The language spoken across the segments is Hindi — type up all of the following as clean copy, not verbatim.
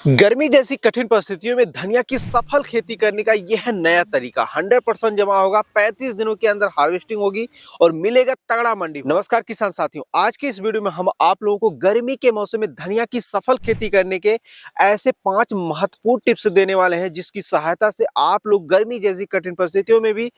गर्मी जैसी कठिन परिस्थितियों में धनिया की सफल खेती करने का यह नया तरीका 100% जमा होगा। 35 दिनों के अंदर हार्वेस्टिंग होगी और मिलेगा तगड़ा मंडी। नमस्कार किसान साथियों, आज के इस वीडियो में हम आप लोगों को गर्मी के मौसम में धनिया की सफल खेती करने के ऐसे 5 महत्वपूर्ण टिप्स देने वाले हैं, जिसकी सहायता से आप लोग गर्मी जैसी कठिन परिस्थितियों में भी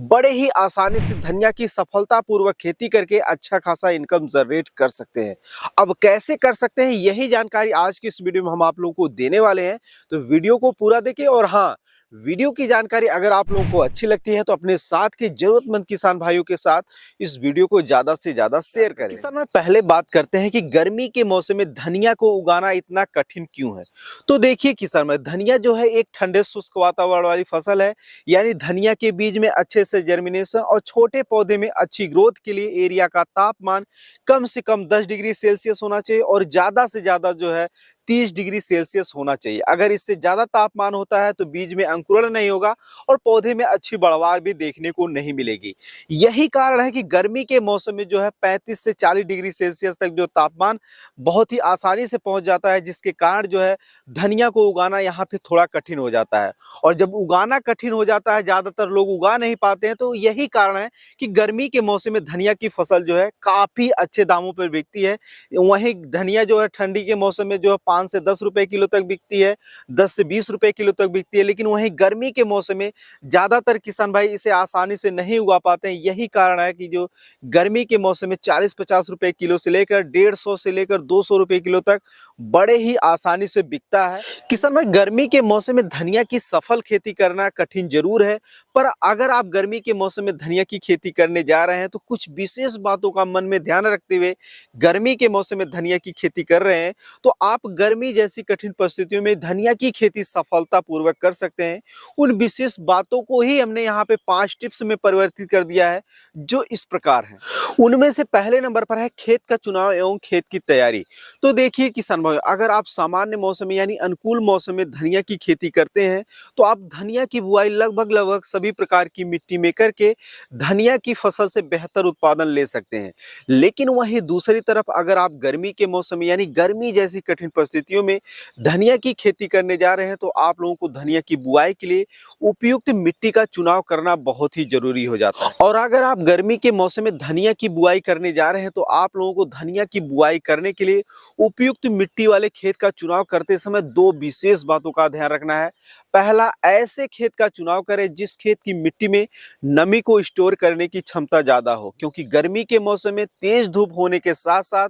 बड़े ही आसानी से धनिया की सफलतापूर्वक खेती करके अच्छा खासा इनकम जनरेट कर सकते हैं। अब कैसे कर सकते हैं, यही जानकारी आज की इस वीडियो में हम आप लोगों को देने वाले हैं। तो वीडियो को पूरा देखें और हाँ, वीडियो की जानकारी अगर आप लोगों को अच्छी लगती है तो अपने साथ के जरूरतमंद किसान भाइयों के साथ इस वीडियो को ज्यादा से ज्यादा शेयर करें। किसान में पहले बात करते हैं कि गर्मी के मौसम में धनिया को उगाना इतना कठिन क्यों है। तो देखिए किसान में, धनिया जो है एक ठंडे शुष्क वातावरण वाली फसल है, यानी धनिया के बीज में अच्छे से जर्मिनेशन और छोटे पौधे में अच्छी ग्रोथ के लिए एरिया का तापमान कम से कम 10 डिग्री सेल्सियस होना चाहिए और ज्यादा से ज्यादा जो है 30 डिग्री सेल्सियस होना चाहिए। अगर इससे ज्यादा तापमान होता है तो बीज में अंकुरण नहीं होगा और पौधे में अच्छी बढ़वार भी देखने को नहीं मिलेगी। यही कारण है कि गर्मी के मौसम में जो है 35 से 40 डिग्री सेल्सियस तक जो तापमान बहुत ही आसानी से पहुंच जाता है, जिसके कारण जो है धनिया को उगाना यहाँ पे थोड़ा कठिन हो जाता है। और जब उगाना कठिन हो जाता है, ज्यादातर लोग उगा नहीं पाते हैं, तो यही कारण है कि गर्मी के मौसम में धनिया की फसल जो है काफी अच्छे दामों पर बिकती है। वहीं धनिया जो है ठंडी के मौसम में जो है 5 से 10 रुपए किलो तक बिकती है, 10 से 20 रुपए किलो तक बिकती है। लेकिन वहीं गर्मी के मौसम में ज्यादातर किसान भाई इसे आसानी से नहीं उगा पाते हैं। यही कारण है कि जो गर्मी के मौसम में 40-50 रुपए किलो से लेकर 150 से लेकर 200 रुपए किलो तक बड़े ही आसानी से बिकता है। किसान भाई, गर्मी के मौसम में धनिया की सफल खेती करना कठिन जरूर है, पर अगर आप गर्मी के मौसम में धनिया की खेती करने जा रहे हैं तो कुछ विशेष बातों का मन में ध्यान रखते हुए गर्मी के मौसम में धनिया की खेती कर रहे हैं तो आप गर्मी जैसी कठिन परिस्थितियों में धनिया की खेती सफलतापूर्वक कर सकते हैं। उन विशेष बातों को ही हमने यहाँ पे 5 टिप्स में परिवर्तित कर दिया है, जो इस प्रकार है। उनमें से पहले नंबर पर है खेत का चुनाव एवं खेत की तैयारी। तो देखिए किसान भाई, अगर आप सामान्य मौसम में यानी अनुकूल मौसम में धनिया की खेती करते हैं तो आप धनिया की बुआई लगभग सभी प्रकार की मिट्टी में करके धनिया की फसल से बेहतर उत्पादन ले सकते हैं। लेकिन वहीं दूसरी तरफ अगर आप गर्मी के मौसम यानी गर्मी जैसी कठिन परिस्थितियों में धनिया की खेती करने जा रहे हैं तो आप लोगों को धनिया की बुआई के लिए उपयुक्त मिट्टी का चुनाव करना बहुत ही जरूरी हो जाता है। और अगर आप गर्मी के मौसम में धनिया की बुआई करने जा रहे हैं तो आप लोगों को धनिया की बुआई करने के लिए उपयुक्त मिट्टी वाले खेत का चुनाव करते समय 2 विशेष बातों का ध्यान रखना है। पहला, ऐसे खेत का चुनाव करें जिस खेत की मिट्टी में नमी को स्टोर करने की क्षमता ज्यादा हो, क्योंकि गर्मी के मौसम में तेज धूप होने के साथ साथ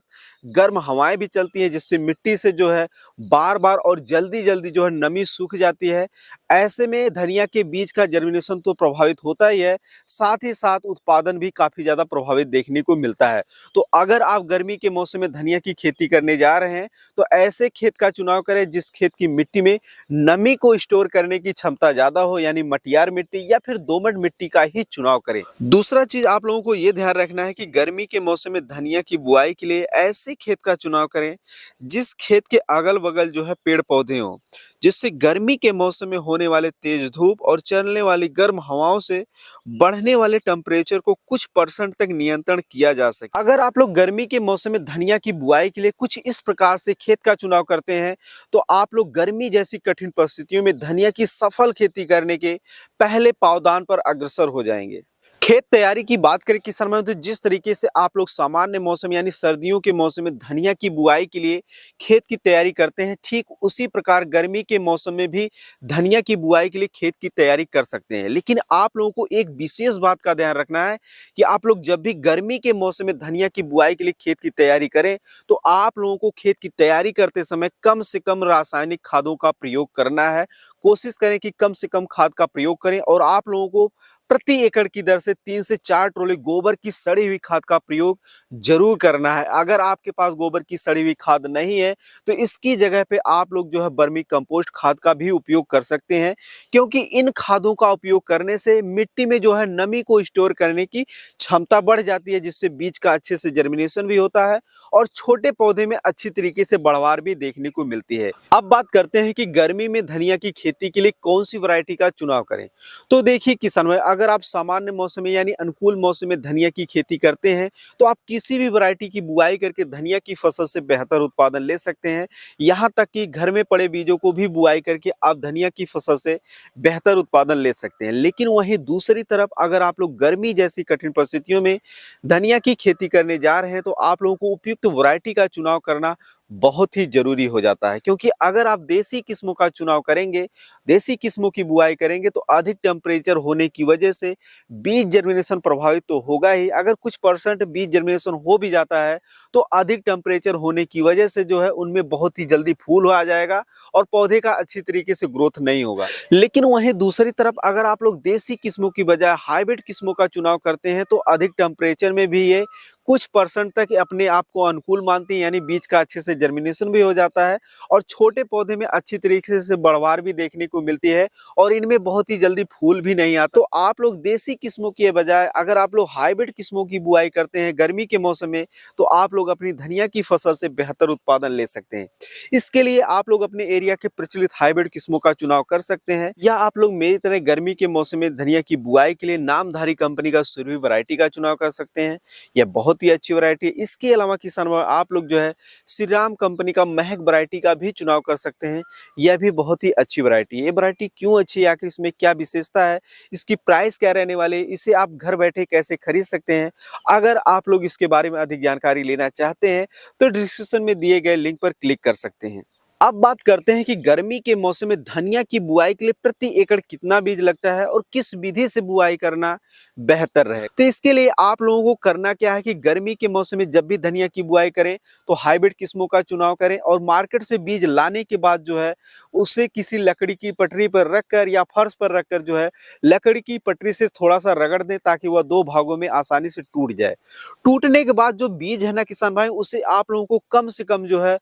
गर्म हवाएं भी चलती हैं, जिससे मिट्टी से जो है बार बार और जल्दी जल्दी जो है नमी सूख जाती है। ऐसे में धनिया के बीज का जर्मिनेशन तो प्रभावित होता ही है, साथ ही साथ उत्पादन भी काफी ज्यादा प्रभावित देखने को मिलता है। तो अगर आप गर्मी के मौसम में धनिया की खेती करने जा रहे हैं तो ऐसे खेत का चुनाव करें जिस खेत की मिट्टी में नमी को स्टोर करने की क्षमता ज्यादा हो, यानी मटियार मिट्टी या फिर दोमट मिट्टी का ही चुनाव करें। दूसरा चीज आप लोगों को यह ध्यान रखना है कि गर्मी के मौसम में धनिया की बुआई के लिए ऐसे खेत का चुनाव करें जिस खेत के अगल बगल जो है पेड़ पौधे हों, जिससे गर्मी के मौसम में होने वाले तेज धूप और चलने वाली गर्म हवाओं से बढ़ने वाले टेम्परेचर को कुछ % तक नियंत्रण किया जा सके। अगर आप लोग गर्मी के मौसम में धनिया की बुआई के लिए कुछ इस प्रकार से खेत का चुनाव करते हैं तो आप लोग गर्मी जैसी कठिन परिस्थितियों में धनिया की सफल खेती करने के पहले पावदान पर अग्रसर हो जाएंगे। खेत तैयारी की बात करें किसान भाइयों, तो जिस तरीके से आप लोग सामान्य मौसम यानी सर्दियों के मौसम में धनिया की बुआई के लिए खेत की तैयारी करते हैं, ठीक उसी प्रकार गर्मी के मौसम में भी धनिया की बुआई के लिए खेत की तैयारी कर सकते हैं। लेकिन आप लोगों को एक विशेष बात का ध्यान रखना है कि आप लोग जब भी गर्मी के मौसम में धनिया की बुआई के लिए खेत की तैयारी करें तो आप लोगों को खेत की तैयारी करते समय कम से कम रासायनिक खादों का प्रयोग करना है। कोशिश करें कि कम से कम खाद का प्रयोग करें और आप लोगों को प्रति एकड़ की दर से 3 से 4 ट्रॉली गोबर की सड़ी हुई खाद का प्रयोग जरूर करना है। अगर आपके पास गोबर की सड़ी हुई खाद नहीं है तो इसकी जगह पे आप लोग जो है वर्मी कंपोस्ट खाद का भी उपयोग कर सकते हैं, क्योंकि इन खादों का उपयोग करने से मिट्टी में जो है नमी को स्टोर करने की क्षमता बढ़ जाती है, जिससे बीज का अच्छे से जर्मिनेशन भी होता है और छोटे पौधे में अच्छी तरीके से बढ़वार भी देखने को मिलती है। अब बात करते हैं कि गर्मी में धनिया की खेती के लिए कौन सी वैरायटी का चुनाव करें। तो देखिए किसान भाई, अगर आप सामान्य मौसम में यानी अनुकूल मौसम में धनिया की खेती करते हैं तो आप किसी भी वैरायटी की बुआई करके धनिया की फसल से बेहतर उत्पादन ले सकते हैं। यहाँ तक कि घर में पड़े बीजों को भी बुआई करके आप धनिया की फसल से बेहतर उत्पादन ले सकते हैं। लेकिन वहीं दूसरी तरफ अगर आप लोग गर्मी जैसी कठिन परिस्थितियों में धनिया की खेती करने जा रहे हैं तो आप लोगों को उपयुक्त वैरायटी का चुनाव करना बहुत ही जरूरी हो जाता है, क्योंकि अगर आप देसी किस्मों का चुनाव करेंगे, देसी किस्मों की बुआई करेंगे तो अधिक टेम्परेचर होने की वजह से बीज जर्मिनेशन प्रभावित तो होगा ही। अगर कुछ परसेंट बीज जर्मिनेशन हो भी जाता है तो अधिक टेम्परेचर होने की वजह से जो है उनमें बहुत ही जल्दी फूल आ जाएगा और पौधे का अच्छी तरीके से ग्रोथ नहीं होगा। लेकिन वहीं दूसरी तरफ अगर आप लोग देसी किस्मों की बजाय हाइब्रिड किस्मों का चुनाव करते हैं तो अधिक टेम्परेचर में भी ये कुछ परसेंट तक अपने आप को अनुकूल मानती है, यानी बीज का अच्छे से जर्मिनेशन भी हो जाता है और छोटे पौधे में अच्छी तरीके से बढ़वार भी देखने को मिलती है और इनमें बहुत ही जल्दी फूल भी नहीं आता। तो आप लोग देसी किस्मों के बजाय अगर आप लोग हाइब्रिड किस्मों की बुआई करते हैं गर्मी के मौसम में तो आप लोग अपनी धनिया की फसल से बेहतर उत्पादन ले सकते हैं। इसके लिए आप लोग अपने एरिया के प्रचलित हाइब्रिड किस्मों का चुनाव कर सकते हैं, या आप लोग मेरी तरह गर्मी के मौसम में धनिया की बुआई के लिए नामधारी कंपनी का सुरभि वैरायटी का चुनाव कर सकते हैं। यह बहुत ही अच्छी वैरायटी है। इसके अलावा किसान भाई आप लोग जो है श्री राम कंपनी का महक वैरायटी का भी चुनाव कर सकते हैं। यह भी बहुत ही अच्छी वैरायटी है। ये वैरायटी क्यों अच्छी है, आखिर इसमें क्या विशेषता है, इसकी प्राइस क्या रहने वाली है, इसे आप घर बैठे कैसे खरीद सकते हैं, अगर आप लोग इसके बारे में अधिक जानकारी लेना चाहते हैं तो डिस्क्रिप्शन में दिए गए लिंक पर क्लिक कर सकते हैं। अब बात करते हैं कि गर्मी के मौसम में धनिया की बुआई के लिए प्रति एकड़ कितना बीज लगता है और किस विधि से बुआई करना बेहतर रहे। तो इसके लिए आप लोगों को करना क्या है कि गर्मी के मौसम में जब भी धनिया की बुआई करें तो हाइब्रिड किस्मों का चुनाव करें और मार्केट से बीज लाने के बाद जो है उसे किसी लकड़ी की पटरी पर रखकर या फर्श पर रखकर जो है लकड़ी की पटरी से थोड़ा सा रगड़ दें ताकि वह दो भागों में आसानी से टूट जाए। टूटने के बाद जो बीज है ना किसान भाई, उसे आप लोगों को कम से कम जो है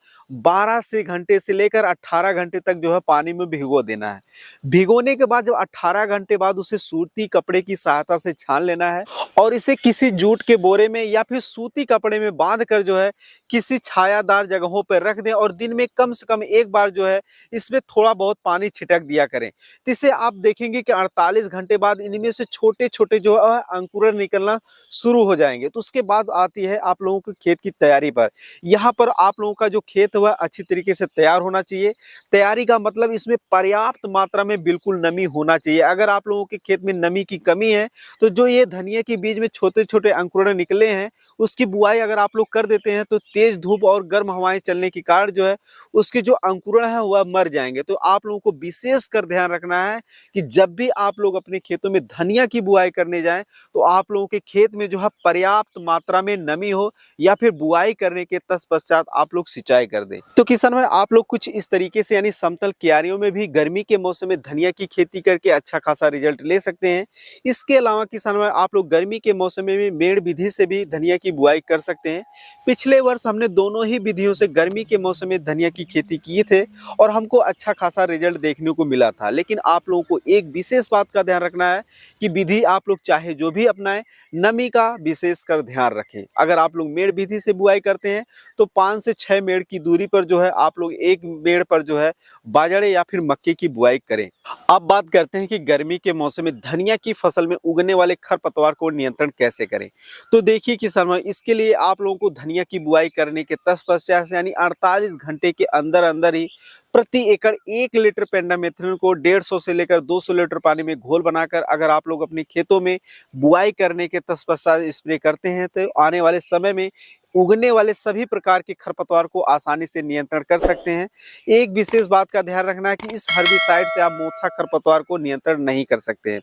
12 से घंटे से लेकर 18 घंटे तक जो है पानी में भिगो देना है। भिगोने के बाद जो 18 घंटे बाद उसे सूती कपड़े की सहायता से छान लेना है और इसे किसी जूट के बोरे में या फिर सूती कपड़े में बांध कर जो है किसी छायादार जगहों पर रख दें और दिन में कम से कम एक बार जो है इसमें थोड़ा बहुत पानी छिटक दिया करें। इससे आप देखेंगे कि 48 घंटे बाद इनमें से छोटे छोटे जो है अंकुरण निकलना शुरू हो जाएंगे। तो उसके बाद आती है आप लोगों के खेत की तैयारी पर। यहाँ पर आप लोगों का जो खेत वह अच्छी तरीके से तैयार होना चाहिए। तैयारी का मतलब इसमें पर्याप्त मात्रा में बिल्कुल नमी होना चाहिए। अगर आप लोगों के खेत में नमी की कमी है तो जो ये धनिया के बीज में छोटे छोटे अंकुरण निकले हैं उसकी बुआई अगर आप लोग कर देते हैं तो तेज धूप और गर्म हवाएं चलने के कारण जो है उसके जो अंकुरण है वह मर जाएंगे। तो आप लोगों को विशेष कर ध्यान रखना है कि जब भी आप लोग अपने खेतों में धनिया की बुआई करने जाएं तो आप लोगों के खेत में जो है पर्याप्त मात्रा में नमी हो या फिर बुआई करने के तत्पश्चात आप लोग सिंचाई कर दें। तो किसान भाई आप लोग कुछ इस तरीके से यानी समतल क्यारियों में भी गर्मी के मौसम में धनिया की खेती करके अच्छा खासा रिजल्ट ले सकते हैं। इसके अलावा किसान भाई आप लोग गर्मी के मौसम में भी मेड़ विधि से भी धनिया की बुआई कर सकते हैं। पिछले वर्ष हमने दोनों ही विधियों से गर्मी के मौसम में धनिया की खेती किए थे और हमको अच्छा खासा रिजल्ट देखने को मिला था। लेकिन आप लोगों को एक विशेष बात का ध्यान रखना है कि विधि आप लोग चाहे जो भी अपनाएं, नमी का विशेष कर ध्यान रखें। अगर आप लोग मेड़ विधि से बुआई करते हैं तो 5 से 6 मेड़ की दूरी पर जो है आप लोग एक मेड़ पर जो है बाजरे या फिर मक्के की बुआई करें। अब बात करते हैं कि गर्मी के मौसम में धनिया की फसल में उगने वाले खरपतवार को नियंत्रण कैसे करें। तो देखिए किसान भाई इसके लिए आप लोगों को धनिया की बुआई करने के तत्पश्चात यानी 48 घंटे के अंदर अंदर ही प्रति एकड़ 1 लीटर पेंडामेथ्रिन को 150 से लेकर 200 लीटर पानी में घोल बनाकर अगर आप लोग अपने खेतों में बुआई करने के तत्पश्चात स्प्रे करते हैं तो आने वाले समय में उगने वाले सभी प्रकार के खरपतवार को आसानी से नियंत्रण कर सकते हैं। एक विशेष बात का ध्यान रखना है कि इस हर्बिसाइड से आप मोथा खरपतवार को नियंत्रण नहीं कर सकते हैं।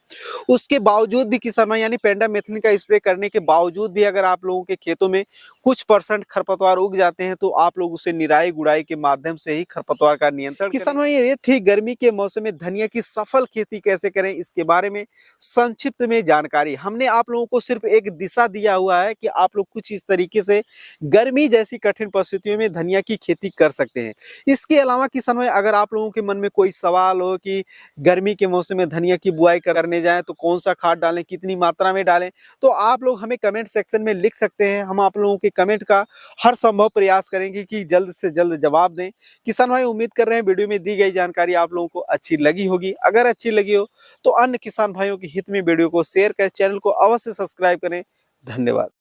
उसके बावजूद भी किसान भाई यानी पेंडामेथ्रिन का स्प्रे करने के बावजूद भी अगर आप लोगों के खेतों में कुछ परसेंट खरपतवार उग जाते हैं तो आप लोग उसे निराई गुड़ाई के माध्यम से ही खरपतवार का नियंत्रण। किसान भाई ये थी गर्मी के मौसम में धनिया की सफल खेती कैसे करें इसके बारे में संक्षिप्त में जानकारी। हमने आप लोगों को सिर्फ एक दिशा दिया हुआ है कि आप लोग कुछ इस तरीके से गर्मी जैसी कठिन परिस्थितियों में धनिया की खेती कर सकते हैं। इसके अलावा किसान भाई, अगर आप लोगों के मन में कोई सवाल हो कि गर्मी के मौसम में धनिया की बुआई करने जाएं तो कौन सा खाद डालें, कितनी मात्रा में डालें, तो आप लोग हमें कमेंट सेक्शन में लिख सकते हैं। हम आप लोगों के कमेंट का हर संभव प्रयास करेंगे कि जल्द से जल्द जवाब दें। किसान भाई, उम्मीद कर रहे हैं वीडियो में दी गई जानकारी आप लोगों को अच्छी लगी होगी। अगर अच्छी लगी हो तो अन्य किसान भाइयों के हित में वीडियो को शेयर करें, चैनल को अवश्य सब्सक्राइब करें। धन्यवाद।